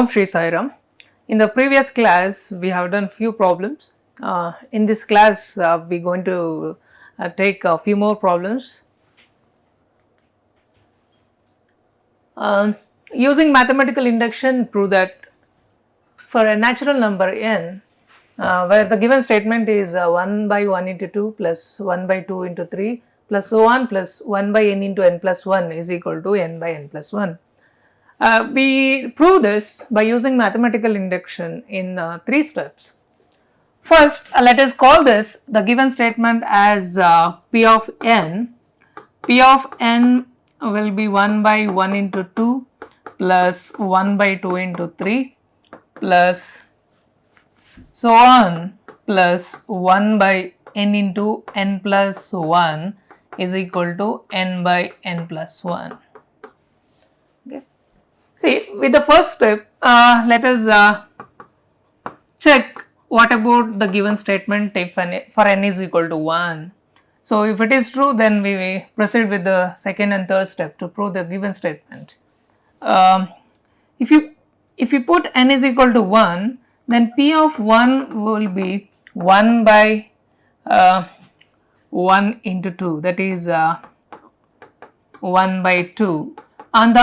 Sri Sai Ram. In the previous class, we have done few problems. In this class, we are going to take a few more problems. Using mathematical induction, prove that for a natural number n, where the given statement is 1 by 1 into 2 plus 1 by 2 into 3 plus so on plus 1 by n into n plus 1 is equal to n by n plus 1. We prove this by using mathematical induction in 3 steps. First, let us call this the given statement as P of n. P of n will be 1 by 1 into 2 plus 1 by 2 into 3 plus so on plus 1 by n into n plus 1 is equal to n by n plus 1. Okay. See, with the first step, let us check what about the given statement if for n is equal to 1. So, if it is true, then we proceed with the second and third step to prove the given statement. If you put n is equal to 1, then P of 1 will be 1 by 1 into 2, that is 1 by 2. On the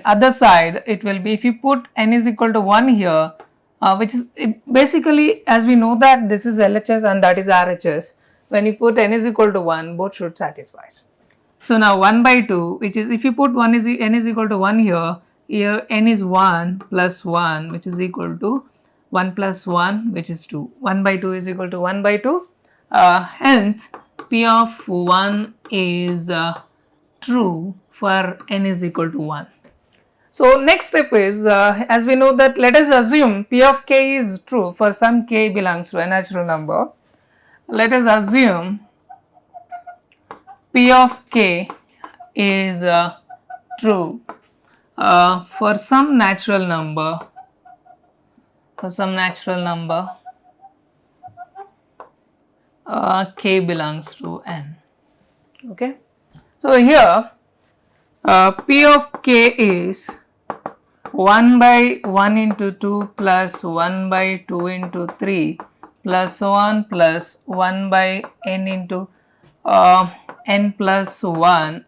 other side, it will be, if you put n is equal to 1 here, which is basically, as we know that this is LHS and that is RHS, when you put n is equal to 1, both should satisfy. So, now 1 by 2, which is, if you put n is equal to 1 here n is 1 plus 1, which is equal to 1 plus 1, which is 2. 1 by 2 is equal to 1 by 2. Hence, P of 1 is true for n is equal to 1. So, next step is, as we know that, let us assume P of k is true for some k belongs to a natural number. Let us assume P of k is true for some natural number, k belongs to n. Okay. So, here P of k is 1 by 1 into 2 plus 1 by 2 into 3 plus so on plus 1 by n into n plus 1.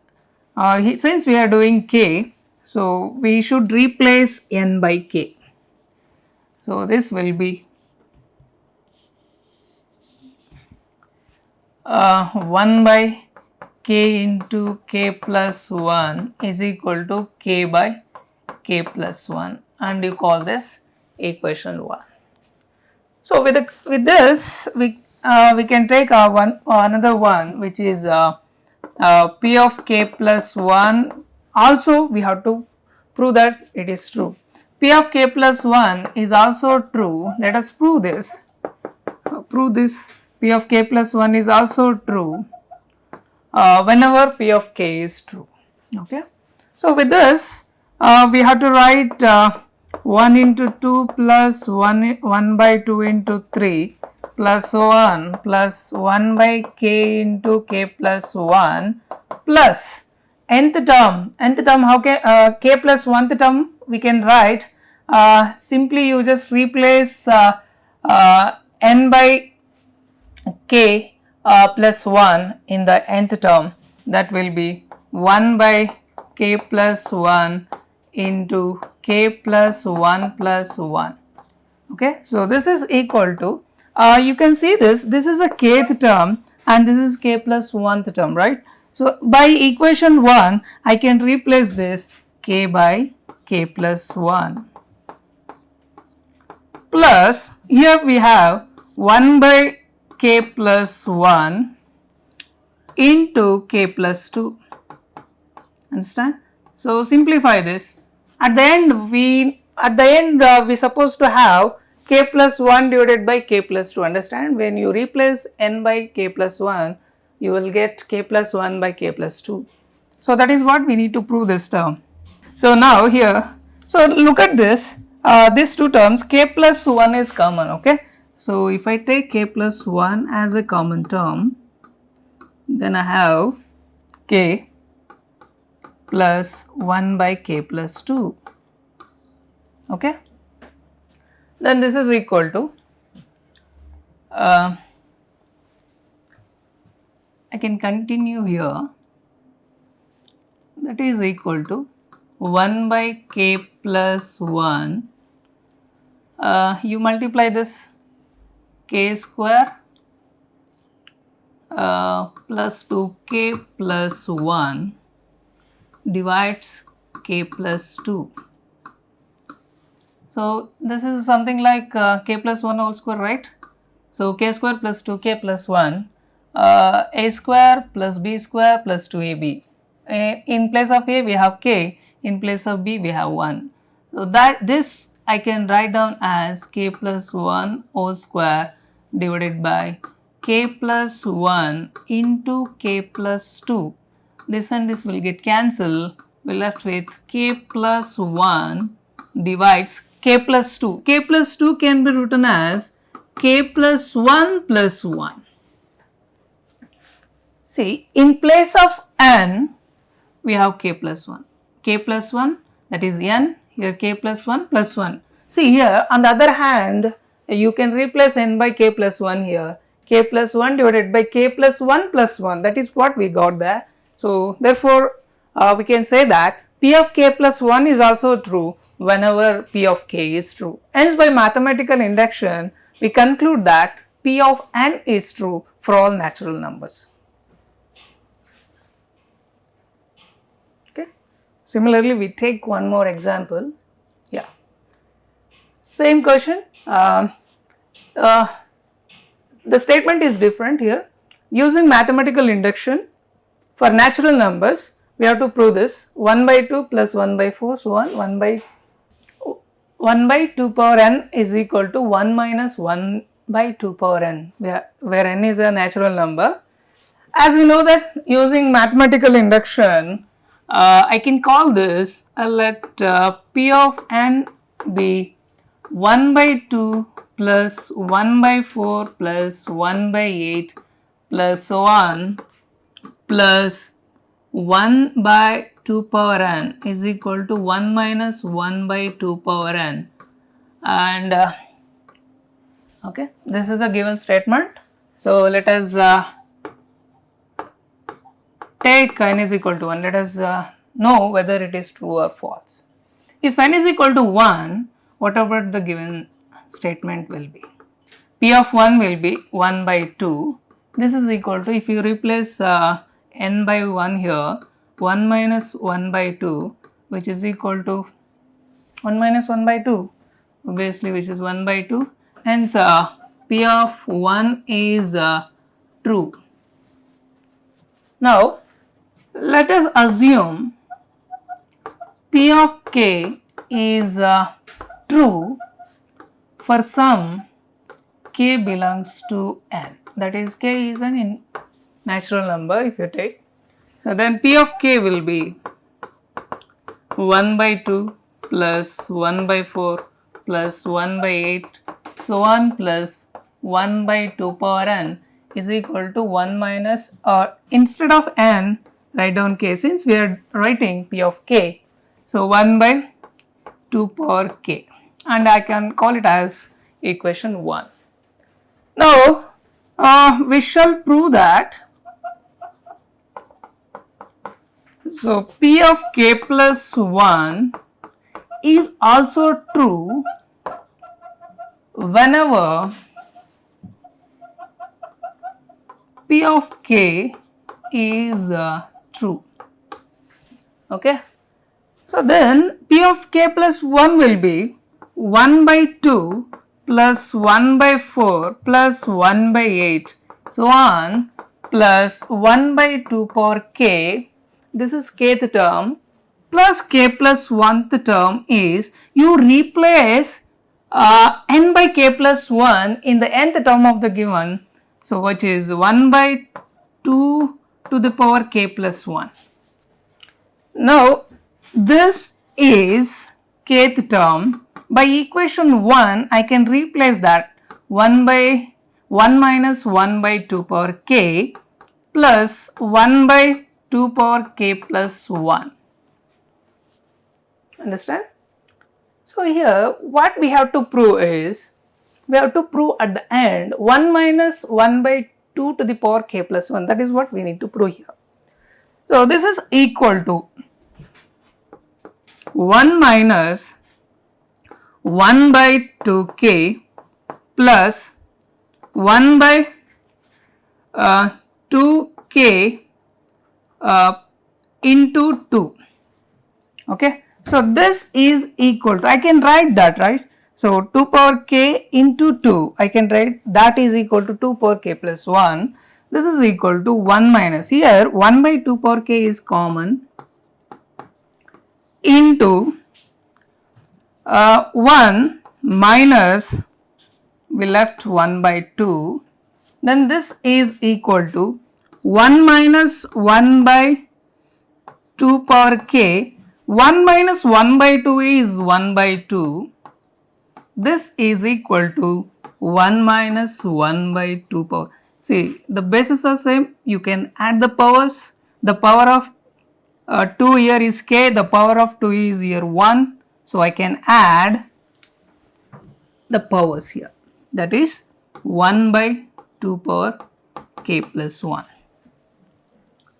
Since we are doing k, so we should replace n by k. So, this will be 1 by k into k plus 1 is equal to k by k plus 1, and you call this equation 1. So, with this we can take another one, which is P of k plus 1. Also, we have to prove that it is true. P of k plus 1 is also true. Let us prove this. P of k plus 1 is also true whenever P of k is true. Okay. So, with this we have to write 1 into 2 plus 1 by 2 into 3 plus so on plus 1 by k into k plus 1 plus nth term how can k plus 1th term we can write, simply you just replace n by k plus 1 in the nth term, that will be 1 by k plus 1 into k plus 1 plus 1. Okay. So, this is equal to, you can see this is a kth term and this is k plus 1th term, right. So, by equation 1 I can replace this k by k plus 1 plus, here we have 1 by k plus 1 into k plus 2. Understand? So, simplify this. At the end we supposed to have k plus 1 divided by k plus 2. Understand? When you replace n by k plus 1, you will get k plus 1 by k plus 2. So, that is what we need to prove this term. So, now here, so look at this, these two terms, k plus 1 is common. Okay. So, if I take k plus 1 as a common term, then I have k plus 1 by k plus 2. Okay. then this is equal to I can continue here, that is equal to 1 by k plus 1, you multiply this k square plus 2k plus 1 divides k plus 2. So, this is something like k plus 1 whole square, right? So, k square plus 2k plus 1, a square plus b square plus 2ab. In place of a we have k, in place of b we have 1. So, that this I can write down as k plus 1 whole square divided by k plus 1 into k plus 2. This and this will get cancelled. We are left with k plus 1 divides k plus 2. K plus 2 can be written as k plus 1 plus 1. See, in place of n, we have k plus 1. K plus 1, that is n, here k plus 1 plus 1. See here, on the other hand, you can replace n by k plus 1 here. K plus 1 divided by k plus 1 plus 1, that is what we got there. So, therefore, we can say that p of k plus 1 is also true whenever p of k is true. Hence, by mathematical induction, we conclude that p of n is true for all natural numbers. Okay. Similarly, we take one more example. Yeah. Same question. The statement is different here. Using mathematical induction for natural numbers, we have to prove this 1 by 2 plus 1 by 4, so on 1 by 2 power n is equal to 1 minus 1 by 2 power n, where n is a natural number. As we know that using mathematical induction, I can call this, let p of n be 1 by 2 plus 1 by 4 plus 1 by 8 plus so on plus 1 by 2 power n is equal to 1 minus 1 by 2 power n, and okay, this is a given statement. So, let us take n is equal to 1, let us know whether it is true or false. If n is equal to 1, whatever the given statement will be, p of 1 will be 1 by 2. This is equal to, if you replace n by 1 here, 1 minus 1 by 2, which is equal to 1 minus 1 by 2, obviously, which is 1 by 2. Hence, p of 1 is true. Now, let us assume p of k is true for some k belongs to n, that is k is an natural number if you take. So, then p of k will be 1 by 2 plus 1 by 4 plus 1 by 8 so on plus 1 by 2 power n is equal to 1 minus, or instead of n write down k, since we are writing p of k. So, 1 by 2 power k, and I can call it as equation 1. Now, we shall prove that, so p of k plus 1 is also true whenever p of k is true. Okay. So, then p of k plus 1 will be 1 by 2 plus 1 by 4 plus 1 by 8 so on plus 1 by 2 power k, this is kth term, plus k plus 1th term is, you replace n by k plus 1 in the nth term of the given, so which is 1 by 2 to the power k plus 1. Now, this is kth term. By equation 1, I can replace that 1 by 1 minus 1 by 2 power k plus 1 by 2 power k plus 1. Understand? So here what we have to prove is, we have to prove at the end 1 minus 1 by 2 to the power k plus 1, that is what we need to prove here. So this is equal to 1 minus 1 by 2k plus 1 by 2k into 2. Okay, so this is equal to, I can write that, right? So 2 power k into 2, I can write that is equal to 2 power k plus 1. This is equal to 1 minus, here 1 by 2 power k is common, into 1 minus, we left 1 by 2, then this is equal to 1 minus 1 by 2 power k. 1 minus 1 by 2 is 1 by 2. This is equal to 1 minus 1 by 2 power. See, the bases are same. You can add the powers. The power of 2 here is k. The power of 2 is here 1. So I can add the powers here. That is 1 by 2 power k plus 1.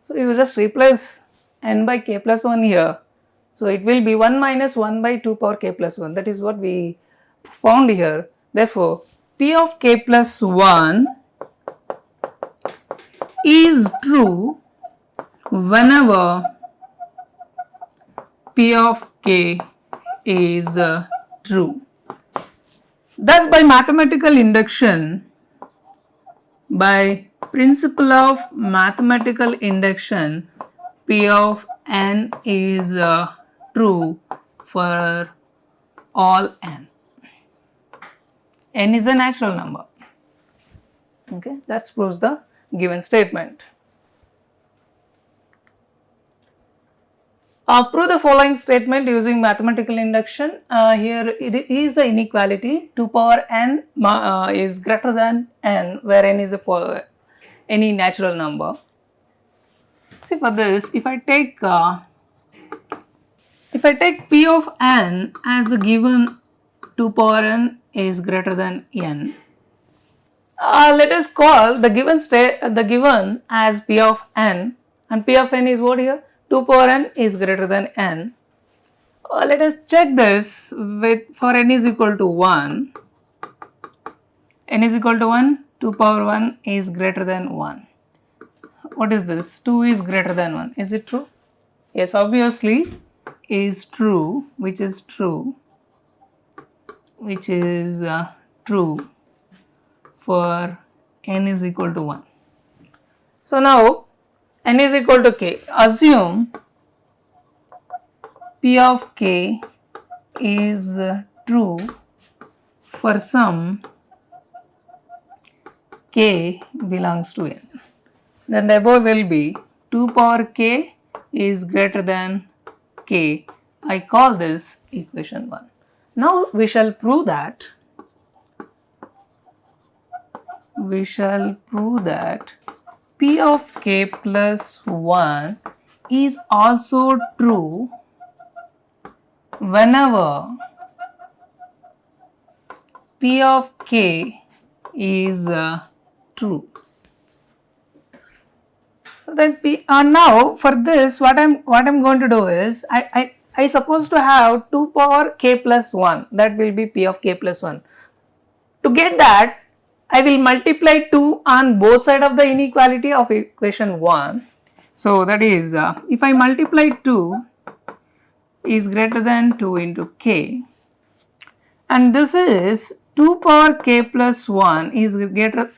So you just replace n by k plus 1 here. So it will be 1 minus 1 by 2 power k plus 1. That is what we found here. Therefore, p of k plus 1 is true whenever p of k is true. Thus, by mathematical induction, by principle of mathematical induction, p of n is true for all n. N is a natural number. Okay, that proves the given statement. Prove the following statement using mathematical induction. Here it is the inequality 2 power n is greater than n, where n is any natural number. See, for this, if I take p of n as a given 2 power n is greater than n, let us call the given as p of n, and p of n is what here? 2 power n is greater than n. Let us check this with, for n is equal to 1. N is equal to 1, 2 power 1 is greater than 1. What is this? 2 is greater than 1. Is it true? Yes, obviously is true, which is true, true for n is equal to 1. So now n is equal to k. Assume p of k is true for some k belongs to n. Then the above will be 2 power k is greater than k. I call this equation 1. Now we shall prove that p of k plus 1 is also true whenever p of k is true. So then now for this, what I'm going to do is, I suppose to have 2 power k plus 1, that will be p of k plus 1. To get that, I will multiply 2 on both sides of the inequality of equation 1. So that is, if I multiply 2 is greater than 2 into k, and this is 2 power k plus 1 is greater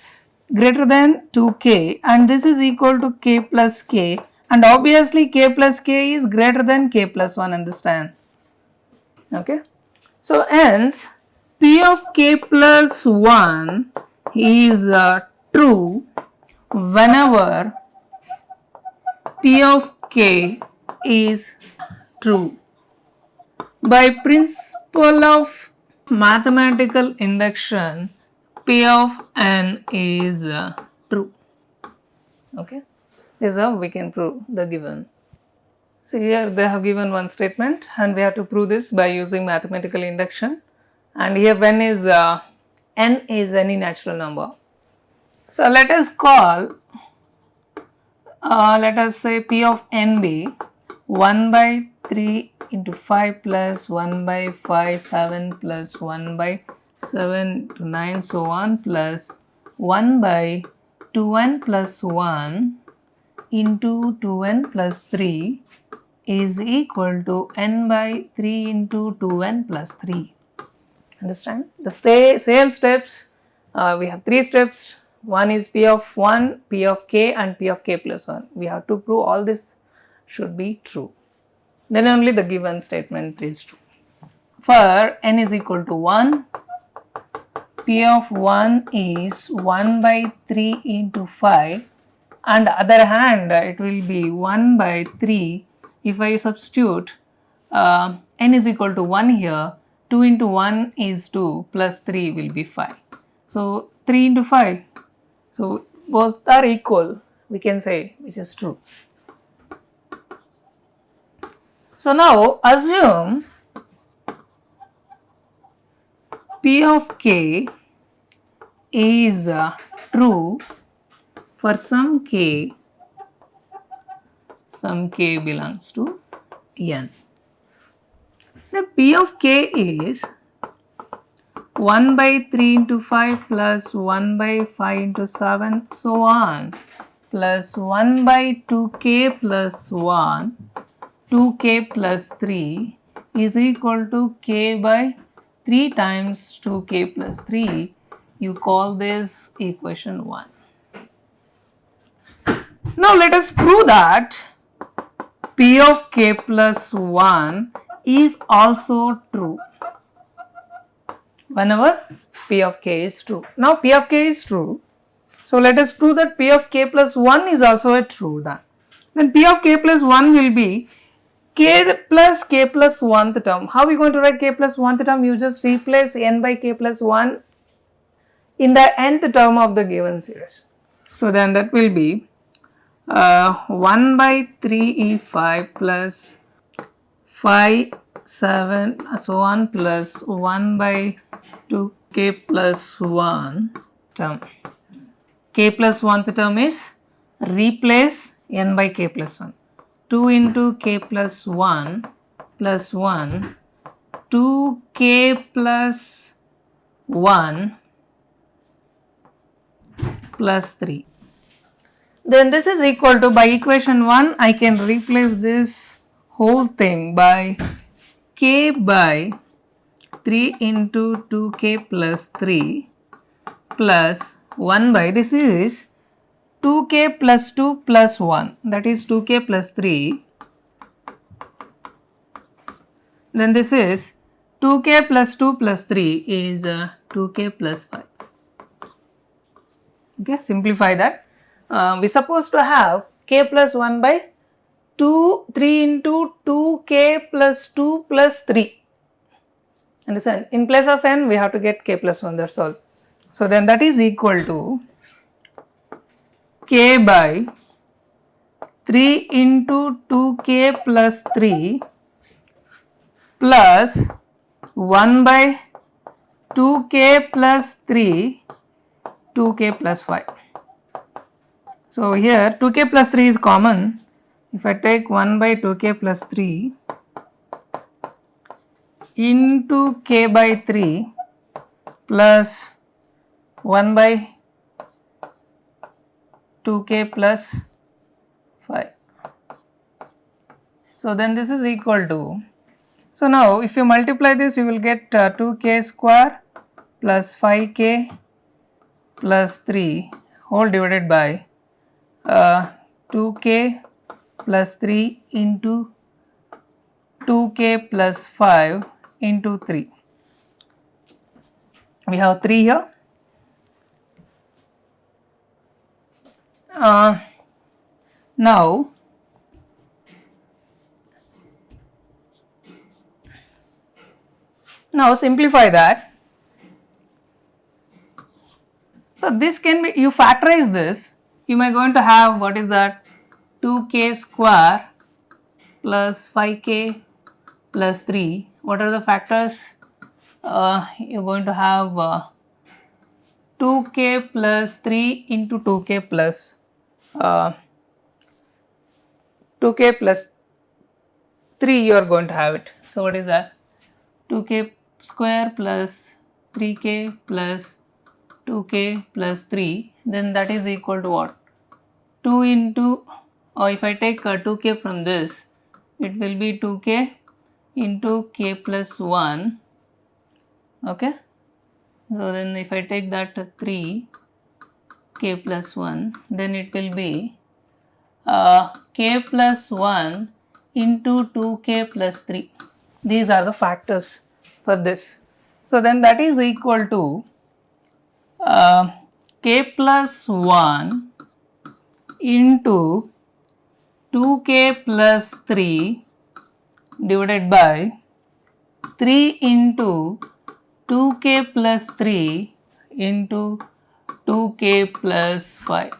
than 2k, and this is equal to k plus k, and obviously k plus k is greater than k plus 1, understand? Okay, so hence p of k plus 1 is true whenever p of k is true. By principle of mathematical induction, p of n is true. Okay, this is how we can prove the given. So here they have given one statement and we have to prove this by using mathematical induction, and here n is any natural number. So let us call let us say p of n be 1 by 3 into 5 plus 1 by 5 7 plus 1 by 7 to 9 so on plus 1 by 2n plus 1 into 2n plus 3 is equal to n by 3 into 2n plus 3. Understand? The same steps, we have 3 steps. One is p of 1, p of k and p of k plus 1. We have to prove all this should be true. Then only the given statement is true. For n is equal to 1, p of 1 is 1 by 3 into 5, and other hand it will be 1 by 3. If I substitute n is equal to 1 here, 2 into 1 is 2 plus 3 will be 5. So 3 into 5, so both are equal, we can say, which is true. So now assume p of k is true for some k belongs to n. The p of k is 1 by 3 into 5 plus 1 by 5 into 7 so on plus 1 by 2k plus 1, 2k plus 3 is equal to k by 3 times 2k plus 3. You call this equation 1. Now let us prove that p of k plus 1 is also true whenever p of k is true. Now p of k is true, so let us prove that p of k plus 1 is also a true. Then p of k plus 1 will be k plus 1th term. How are we going to write k plus 1th term? You just replace n by k plus 1 in the nth term of the given series. So then that will be 1 by 3e5 plus 5 7 so on plus 1 by 2k plus 1 term. K plus 1th term is replace n by k plus 1. 2 into k plus 1 plus 1, 2k plus 1 plus 3. Then this is equal to, by equation 1 I can replace this whole thing by k by 3 into 2k plus 3 plus 1 by, this is 2k plus 2 plus 1, that is 2k plus 3. Then this is 2k plus 2 plus 3 is 2k plus 5. Okay, simplify that. We supposed to have k plus 1 by 3 into 2k plus 2 plus 3. Understand? In place of n, we have to get k plus 1, that's all. So then that is equal to k by 3 into 2k plus 3 plus 1 by 2k plus 3, 2k plus 5. So here 2k plus 3 is common. If I take 1 by 2k plus 3 into k by 3 plus 1 by 2k plus 5. So then this is equal to, so now if you multiply this you will get 2k square plus 5k plus 3 whole divided by 2k plus 3 into 2k plus 5 into 3. We have 3 here. Now simplify that. So this can be, you factorize this, you may going to have, what is that, 2k square plus 5k plus 3. What are the factors? You're going to have 2k plus 3 into 2k plus 2k plus 3 you are going to have it. So what is that? 2k square plus 3k plus 2k plus 3, then that is equal to what? 2 into, or if I take 2k from this, it will be 2k into k plus 1. Okay. So then if I take that 3 k plus 1, then it will be k plus 1 into 2k plus 3. These are the factors for this. So then that is equal to k plus 1 into 2k plus 3 divided by 3 into 2k plus 3 into 2k plus 5.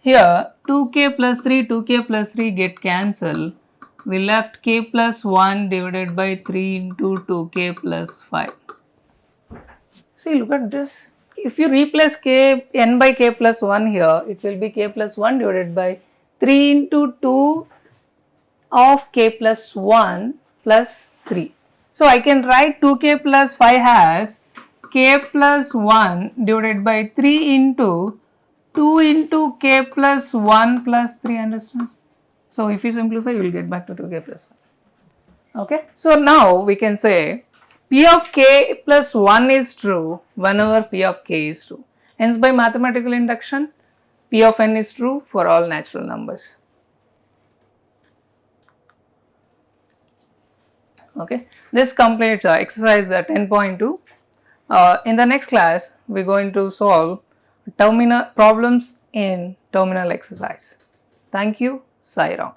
Here 2k plus 3 get cancelled. We left k plus 1 divided by 3 into 2k plus 5. See, look at this. If you replace k n by k plus 1 here, it will be k plus 1 divided by 3 into 2 of k plus 1 plus 3. So, I can write 2k plus 5 as k plus 1 divided by 3 into 2 into k plus 1 plus 3, understand? So, if you simplify, you will get back to 2k plus 1. Okay. So, now we can say p of k plus 1 is true whenever p of k is true. Hence, by mathematical induction, p of n is true for all natural numbers. Okay. This completes exercise 10.2. In the next class, we are going to solve terminal problems in terminal exercise. Thank you. Sai Ram.